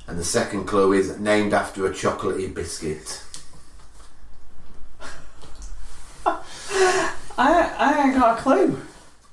And the second clue is named after a chocolatey biscuit. I ain't got a clue.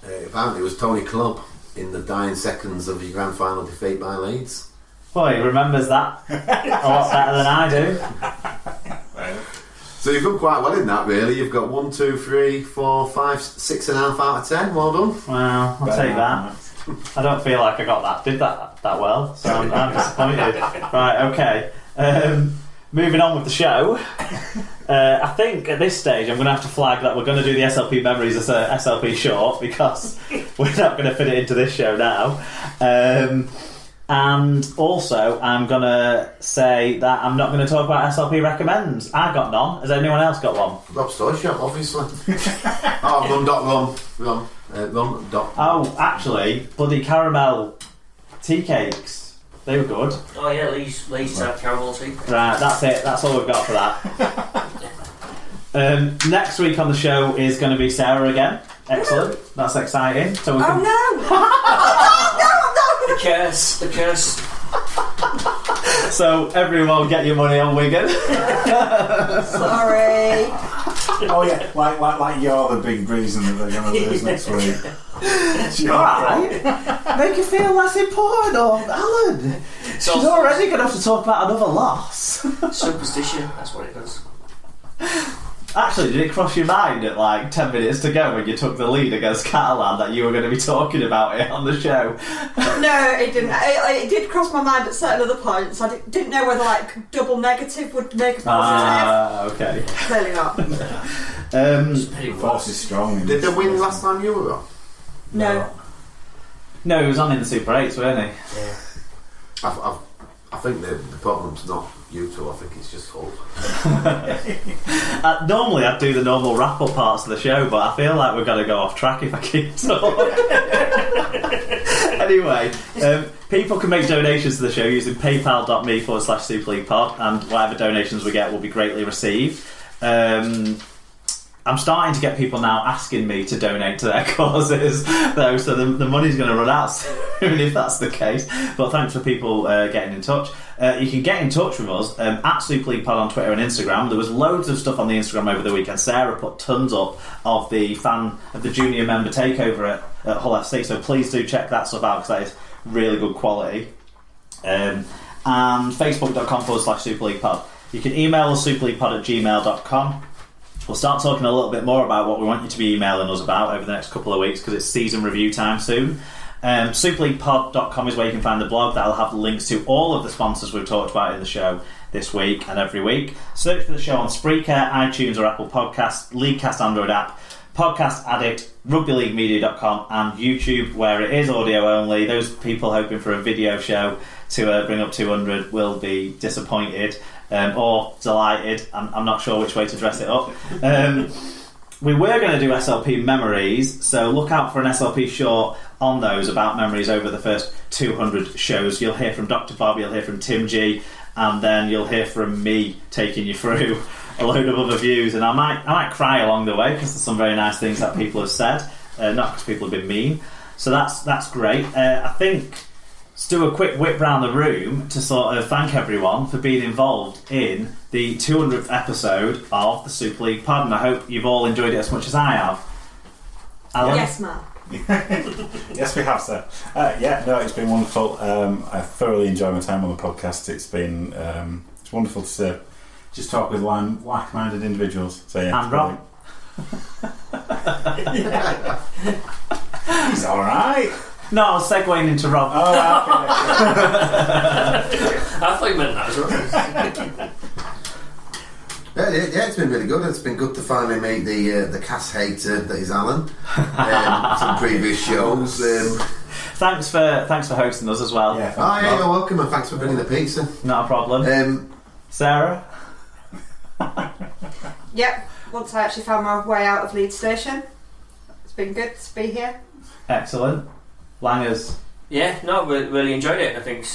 Apparently it was Tony Clubb in the dying seconds of his grand final defeat by Leeds. Well, he remembers that a lot better than I do. So you've done quite well in that, really. You've got 1, 2, 3, 4, 5, 6.5 out of 10. Well done. Well, I'll take that. I don't feel like I did that well, so I'm disappointed. Right, okay. Moving on with the show. I think at this stage I'm going to have to flag that we're going to do the SLP memories as a SLP short because we're not going to fit it into this show now. And also I'm going to say that I'm not going to talk about SLP recommends. I got none. Has anyone else got one? Rob's Toy Shop, obviously. Run. Oh, actually, bloody caramel tea cakes. They were good. Oh yeah, Lee's caramel tea. Right, that's it. That's all we've got for that. Next week on the show is going to be Sarah again. Excellent. That's exciting. So we can... Oh no! The curse. So everyone, get your money on Wigan. Sorry. Oh yeah, like you're the big reason that they're going to lose next week. Right. Make you feel less important, Alan. She's already going to have to talk about another loss. Superstition, that's what it does. Actually, did it cross your mind at like 10 minutes to go when you took the lead against Catalan that you were going to be talking about it on the show? No, it didn't. It did cross my mind at certain other points. I didn't know whether like double negative would make a positive. Okay. Clearly not. Force is strong. Did they win last time you were on? No. No, he was on in the Super 8s, weren't he? Yeah. I think the problem's not you two, I think it's just Hull. Normally I'd do the normal wrap-up parts of the show, but I feel like we're going to go off track if I keep talking. Anyway, people can make donations to the show using paypal.me/SuperLeaguePod, and whatever donations we get will be greatly received. I'm starting to get people now asking me to donate to their causes, though, so the money's going to run out soon if that's the case. But thanks for people getting in touch. You can get in touch with us at Super League Pod on Twitter and Instagram. There was loads of stuff on the Instagram over the weekend. Sarah put tons up of the junior member takeover at Hull FC, so please do check that stuff out because that is really good quality. And facebook.com/Super League Pod. You can email us superleaguepod@gmail.com. We'll start talking a little bit more about what we want you to be emailing us about over the next couple of weeks because it's season review time soon. Superleaguepod.com is where you can find the blog. That'll have links to all of the sponsors we've talked about in the show this week and every week. Search for the show on Spreaker, iTunes or Apple Podcasts, Leaguecast Android app, Podcast Addict, rugbyleaguemedia.com and YouTube where it is audio only. Those people hoping for a video show to bring up 200 will be disappointed. Or delighted. I'm not sure which way to dress it up. We were going to do SLP memories, so look out for an SLP short on those about memories over the first 200 shows. You'll hear from Dr. Bob, you'll hear from Tim G, and then you'll hear from me taking you through a load of other views. And I might cry along the way because there's some very nice things that people have said, not because people have been mean. So that's great. I think... Let's do a quick whip round the room to sort of thank everyone for being involved in the 200th episode of the Super League Pod, and I hope you've all enjoyed it as much as I have. Alan? Yes, ma'am. Yes, we have, sir. It's been wonderful. I thoroughly enjoy my time on the podcast. It's been it's wonderful to just talk with like-minded individuals. So yeah, and Rob. He's all right. No, I was segueing into Rob. Oh, okay. I thought you meant that as well. Yeah, it's been really good. It's been good to finally meet the cast hater that is Alan. Some previous shows. Thanks for hosting us as well. Yeah, you're welcome, and thanks for bringing the pizza. Not a problem. Sarah? Yep, once I actually found my way out of Leeds Station. It's been good to be here. Excellent. Langers? Yeah, no, really enjoyed it. I think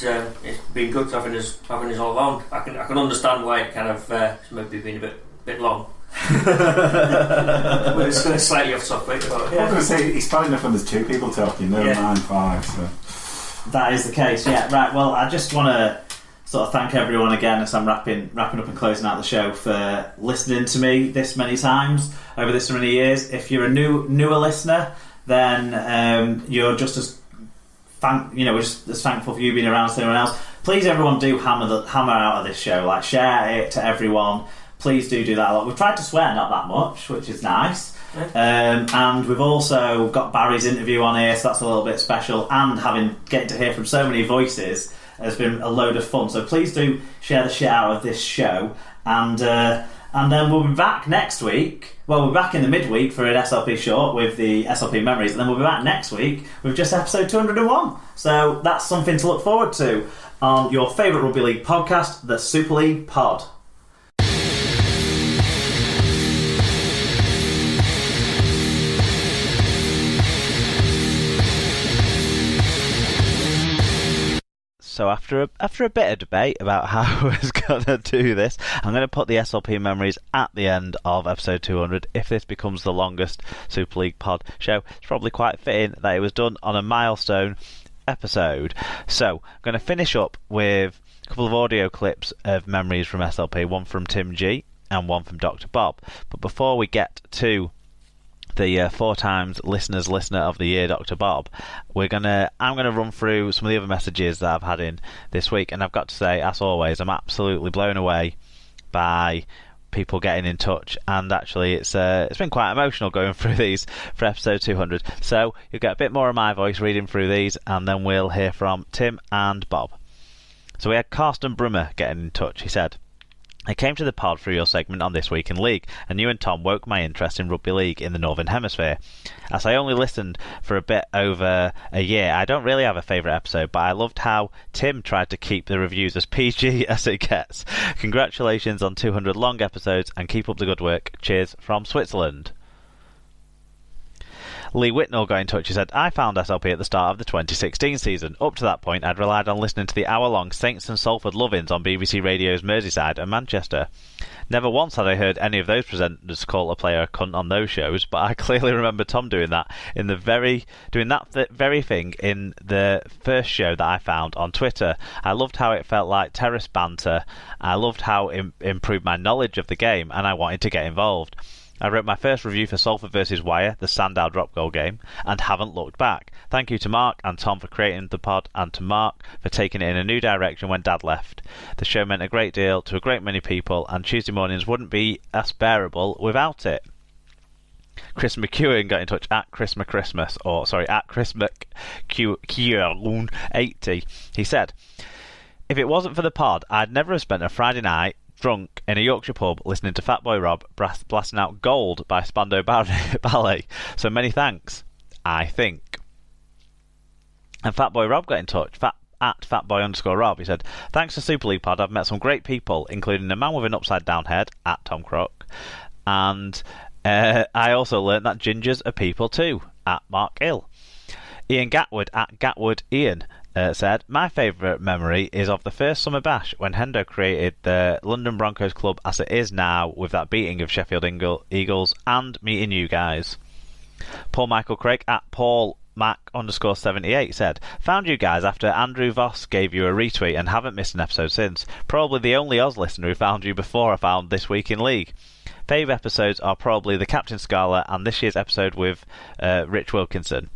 it's been good having us all around. I can understand why it kind of maybe been a bit long. We're just going to slightly off topic. But, I was going to say it's fine enough when there's two people talking, never mind 5. So. That is the case. Yeah. Right. Well, I just want to sort of thank everyone again as I'm wrapping up and closing out the show for listening to me this many times over this many years. If you're a newer listener, then you're just as we're just as thankful for you being around as anyone else. Please, everyone, do hammer out of this show. Like, share it to everyone. Please do that a lot. We've tried to swear not that much, which is nice. And we've also got Barry's interview on here, so that's a little bit special. And getting to hear from so many voices has been a load of fun. So please do share the shit out of this show. And then we'll be back next week. Well, we're back in the midweek for an SLP short with the SLP memories. And then we'll be back next week with just episode 201. So that's something to look forward to on your favourite Rugby League podcast, the Super League Pod. So after a bit of debate about how I was going to do this, I'm going to put the SLP memories at the end of episode 200. If this becomes the longest Super League pod show, it's probably quite fitting that it was done on a milestone episode. So I'm going to finish up with a couple of audio clips of memories from SLP, one from Tim G and one from Dr. Bob. But before we get to the 4 times listener of the year, Dr. Bob, I'm gonna run through some of the other messages that I've had in this week, and I've got to say, as always, I'm absolutely blown away by people getting in touch, and actually it's been quite emotional going through these for episode 200. So you'll get a bit more of my voice reading through these, and then we'll hear from Tim and Bob. So we had Carsten Brummer getting in touch. He said, I came to the pod through your segment on This Week in League, and you and Tom woke my interest in rugby league in the Northern Hemisphere. As I only listened for a bit over a year, I don't really have a favourite episode, but I loved how Tim tried to keep the reviews as PG as it gets. Congratulations on 200 long episodes, and keep up the good work. Cheers from Switzerland. Lee Whitnell got in touch. He said, I found SLP at the start of the 2016 season. Up to that point, I'd relied on listening to the hour-long Saints and Salford love-ins on BBC Radio's Merseyside and Manchester. Never once had I heard any of those presenters call a player a cunt on those shows, but I clearly remember Tom doing that very thing in the first show that I found on Twitter. I loved how it felt like terrace banter. I loved how it improved my knowledge of the game, and I wanted to get involved. I wrote my first review for Salford vs Wyre, the Sandow drop goal game, and haven't looked back. Thank you to Mark and Tom for creating the pod, and to Mark for taking it in a new direction when Dad left. The show meant a great deal to a great many people, and Tuesday mornings wouldn't be as bearable without it. Chris McEwen got in touch at Chris McChristmas80. He said, if it wasn't for the pod, I'd never have spent a Friday night drunk in a Yorkshire pub listening to Fatboy Rob blasting out Gold by Spandau Ballet. So many thanks, I think. And Fatboy Rob got in touch at Fatboy_Rob. He said, thanks to Super League Pod, I've met some great people, including a man with an upside down head at Tom Crook, and I also learnt that gingers are people too at Mark Ill. Ian Gatwood at Gatwood Ian said, my favourite memory is of the first summer bash when Hendo created the London Broncos club as it is now, with that beating of Sheffield Eagles and meeting you guys. Paul Michael Craig at Paul Mac_78 said, found you guys after Andrew Voss gave you a retweet and haven't missed an episode since. Probably the only Oz listener who found you before I found This Week in League. Fave episodes are probably the Captain Scala and this year's episode with Rich Wilkinson.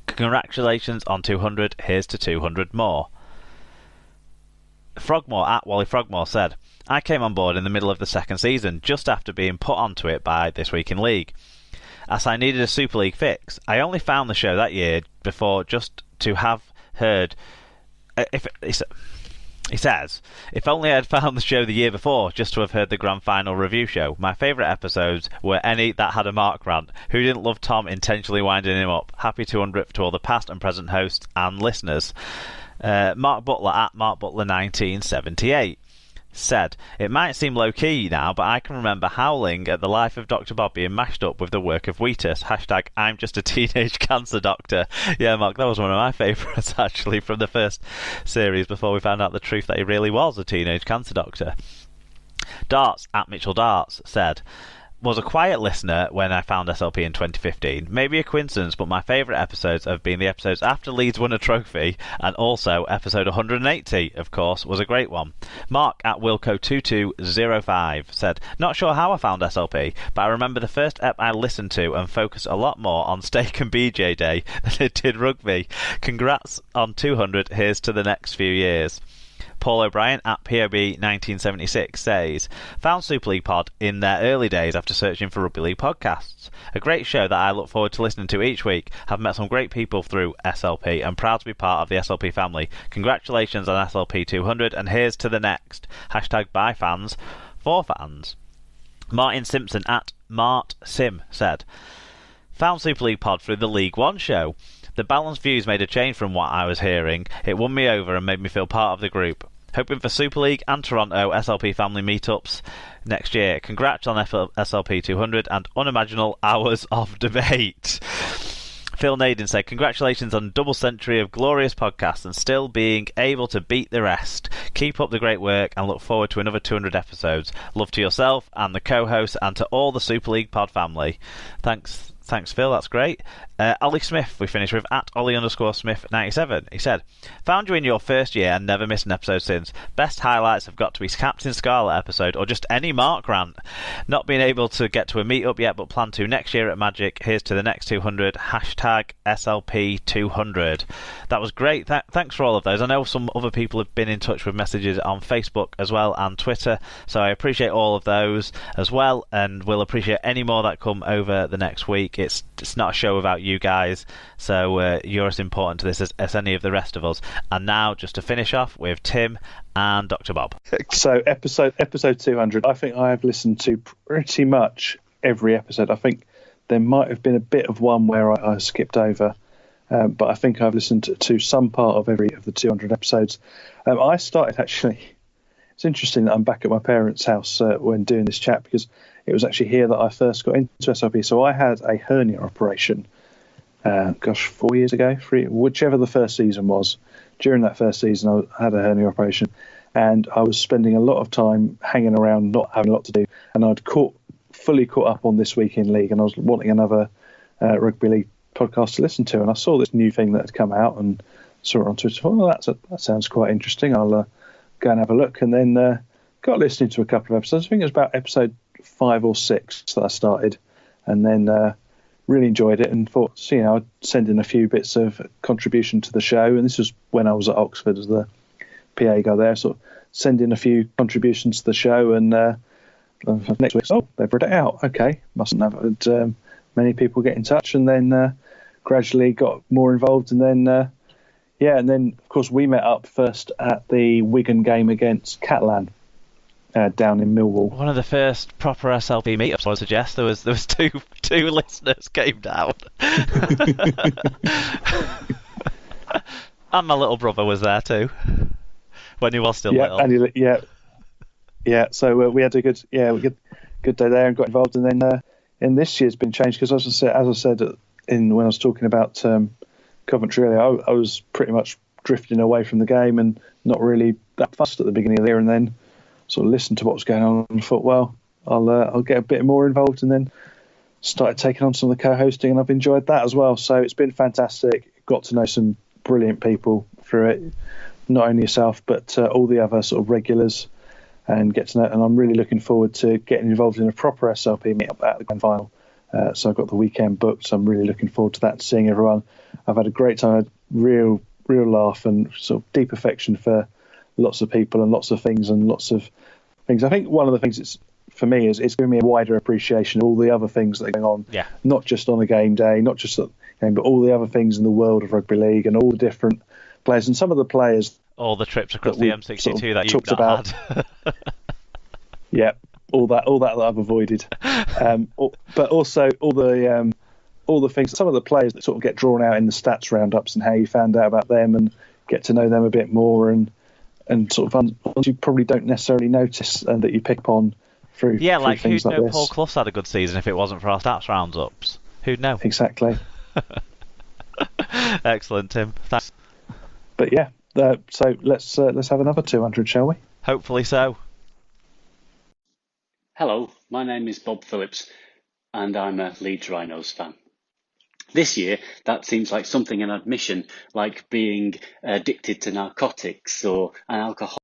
Congratulations on 200. Here's to 200 more. Frogmore at Wally Frogmore said, I came on board in the middle of the second season, just after being put onto it by This Week in League. As I needed a Super League fix, I only found the show that year before just to have heard... He says, if only I had found the show the year before, just to have heard the grand final review show. My favourite episodes were any that had a Mark rant. Who didn't love Tom intentionally winding him up? Happy 200th to all the past and present hosts and listeners. Mark Butler at Mark Butler 1978 said, it might seem low-key now, but I can remember howling at the life of Dr. Bob being mashed up with the work of Wheatus. Hashtag I'm just a teenage cancer doctor. Yeah, Mark, that was one of my favourites, actually, from the first series, before we found out the truth that he really was a teenage cancer doctor. Darts at Mitchell Darts said, was a quiet listener when I found SLP in 2015. Maybe a coincidence, but my favourite episodes have been the episodes after Leeds won a trophy, and also episode 180, of course, was a great one. Mark at Wilco2205 said, not sure how I found SLP, but I remember the first ep I listened to and focused a lot more on steak and BJ day than it did rugby. Congrats on 200, here's to the next few years. Paul O'Brien at POB1976 says, found Super League Pod in their early days after searching for Rugby League podcasts. A great show that I look forward to listening to each week. Have met some great people through SLP and proud to be part of the SLP family. Congratulations on SLP 200 and here's to the next. Hashtag by fans for fans. Martin Simpson at MartSim said, found Super League Pod through the League One show. The balanced views made a change from what I was hearing. It won me over and made me feel part of the group. Hoping for Super League and Toronto SLP family meetups next year. Congrats on SLP 200 and unimaginable hours of debate. Phil Naden said, congratulations on double century of glorious podcasts and still being able to beat the rest. Keep up the great work and look forward to another 200 episodes. Love to yourself and the co-hosts and to all the Super League Pod family. Thanks, Phil, that's great. Ollie Smith, we finish with at Ollie_Smith97. He said, found you in your first year and never missed an episode since. Best highlights have got to be Captain Scarlet episode or just any Mark rant. Not been able to get to a meet-up yet, but plan to next year at Magic. Here's to the next 200. Hashtag SLP200. That was great. Thanks for all of those. I know some other people have been in touch with messages on Facebook as well and Twitter, so I appreciate all of those as well, and we'll appreciate any more that come over the next week. It's not a show without you guys, so you're as important to this as any of the rest of us. And now, just to finish off with Tim and Dr. Bob. So episode 200, I think I have listened to pretty much every episode. I think there might have been a bit of one where I skipped over, but I think I've listened to some part of every of the 200 episodes. I started actually, it's interesting that I'm back at my parents' house when doing this chat, because it was actually here that I first got into SLP. So I had a hernia operation, 4 years ago, whichever the first season was. During that first season, I had a hernia operation, and I was spending a lot of time hanging around, not having a lot to do. And I'd fully caught up on This Week in League, and I was wanting another rugby league podcast to listen to. And I saw this new thing that had come out and saw it on Twitter. Oh, that sounds quite interesting. I'll go and have a look. And then got listening to a couple of episodes. I think it was about episode 5 or 6 that I started, and then really enjoyed it and thought, I'd send in a few bits of contribution to the show. And this was when I was at Oxford as the PA guy there, sort of send in a few contributions to the show. And next week, they've read it out. Okay, mustn't have had many people get in touch, and then gradually got more involved. And then, and then of course we met up first at the Wigan game against Catalan. Down in Millwall. One of the first proper SLP meetups, I suggest. There was two listeners came down. And my little brother was there too, when he was still little. And so we had a good day there and got involved. And then in this year's been changed, because as I said when I was talking about Coventry earlier, I was pretty much drifting away from the game and not really that fussed at the beginning of the year, and then sort of listened to what was going on and thought, well, I'll get a bit more involved, and then started taking on some of the co-hosting, and I've enjoyed that as well. So it's been fantastic. Got to know some brilliant people through it, not only yourself but all the other sort of regulars, and get to know. And I'm really looking forward to getting involved in a proper SLP meetup at the grand final. So I've got the weekend booked, so I'm really looking forward to that, seeing everyone. I've had a great time, a real laugh, and sort of deep affection for lots of people and lots of things. I think one of the things for me is it's given me a wider appreciation of all the other things that are going on. Yeah. Not just on a game day, not just at the game, but all the other things in the world of rugby league and all the different players, and some of the players. All the trips across the M62 sort of that you've talked about. Had. Yeah, all that I've avoided. But also all the things, some of the players that sort of get drawn out in the stats roundups, and how you found out about them and get to know them a bit more, and sort of you probably don't necessarily notice, and that you pick up on through. Yeah, through like things who'd like know this. Paul Clough had a good season if it wasn't for our stats roundups? Who'd know? Exactly. Excellent, Tim. Thanks. But yeah, so let's have another 200, shall we? Hopefully so. Hello, my name is Bob Phillips and I'm a Leeds Rhinos fan. This year, that seems like something an admission, like being addicted to narcotics or an alcoholic.